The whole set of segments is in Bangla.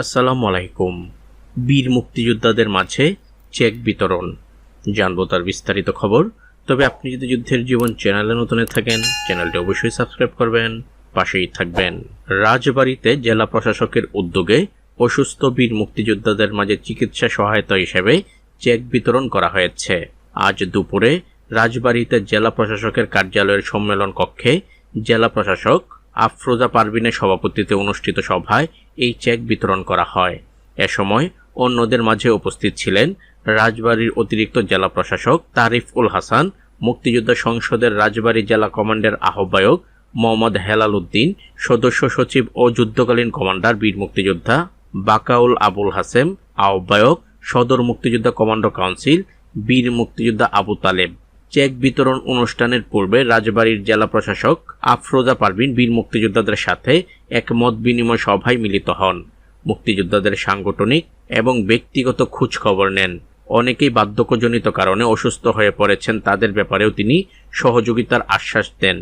আসসালামু আলাইকুম। বীর মুক্তিযোদ্ধাদের মাঝে চেক বিতরণ, জানবো তার বিস্তারিত খবর। তবে আপনি যদি যুদ্ধের জীবন চ্যানেলে নতুন থাকেন, চ্যানেলটি অবশ্যই সাবস্ক্রাইব করবেন, পাশেই থাকবেন। রাজবাড়ীতে জেলা প্রশাসকের উদ্যোগে অসুস্থ বীর মুক্তিযোদ্ধাদের মাঝে চিকিৎসা সহায়তা হিসেবে চেক বিতরণ করা হয়েছে। আজ দুপুরে রাজবাড়ীতে জেলা প্রশাসকের কার্যালয়ের সম্মেলন কক্ষে জেলা প্রশাসক আফরোজা পারভিনের সভাপতিত্বে অনুষ্ঠিত সভায় এই চেক বিতরণ করা হয়। এ সময় অন্যদের মাঝে উপস্থিত ছিলেন রাজবাড়ীর অতিরিক্ত জেলা প্রশাসক তারিফুল হাসান, মুক্তিযোদ্ধা সংসদের রাজবাড়ী জেলা কমান্ডের আহ্বায়ক মোহাম্মদ হেলাল উদ্দিন, সদস্য সচিব ও যুদ্ধকালীন কমান্ডার বীর মুক্তিযোদ্ধা বাকাউল আবুল হাসেম, আহ্বায়ক সদর মুক্তিযোদ্ধা কমান্ডো কাউন্সিল বীর মুক্তিযোদ্ধা আবু তালেব। চেক বিতরণ অনুষ্ঠানের পূর্বে রাজবাড়ীর জেলা প্রশাসক আফরোজা পারভিন বীর মুক্তিযোদ্ধাদের সাথে এক মত বিনিময় সভায় মিলিত হন। মুক্তিযোদ্ধাদের সাংগঠনিক এবং ব্যক্তিগত খোঁজ খবর নেন। অনেকেই বার্ধক্যজনিত কারণে অসুস্থ হয়ে পড়েছেন, তাদের ব্যাপারেও তিনি সহযোগিতার আশ্বাস দেন।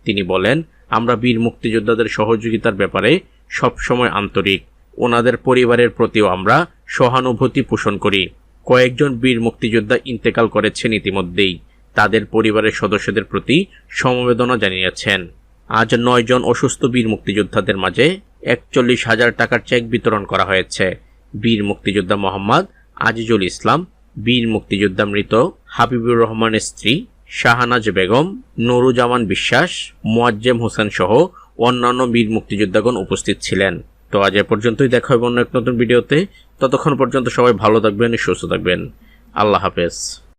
তিনি বলেন, আমরা বীর মুক্তিযোদ্ধাদের সহযোগিতার ব্যাপারে সবসময় আন্তরিক। ওনাদের পরিবারের প্রতিও আমরা সহানুভূতি পোষণ করি। কয়েকজন বীর মুক্তিযোদ্ধা ইন্তেকাল করেছেন ইতিমধ্যেই, তাদের পরিবারের সদস্যদের প্রতি সমবেদনা জানিয়েছেন। আজ 9 জন অসুস্থ বীর মুক্তিযোদ্ধাদের মাঝে 41,000 টাকার চেক বিতরণ করা হয়েছে। বীর মুক্তিযোদ্ধা মোহাম্মদ আজিজুল ইসলাম, বীর মুক্তিযোদ্ধা মৃত হাবিবুর রহমানের স্ত্রী শাহনাজ বেগম, নুরুজামান বিশ্বাস, মোয়াজ্জেম হোসেন সহ অন্যান্য বীর মুক্তিযোদ্ধাগণ উপস্থিত ছিলেন। তো আজ এ পর্যন্তই, দেখা হবে অন্য এক নতুন ভিডিওতে। ততক্ষণ পর্যন্ত সবাই ভালো থাকবেন, সুস্থ থাকবেন। আল্লাহ হাফেজ।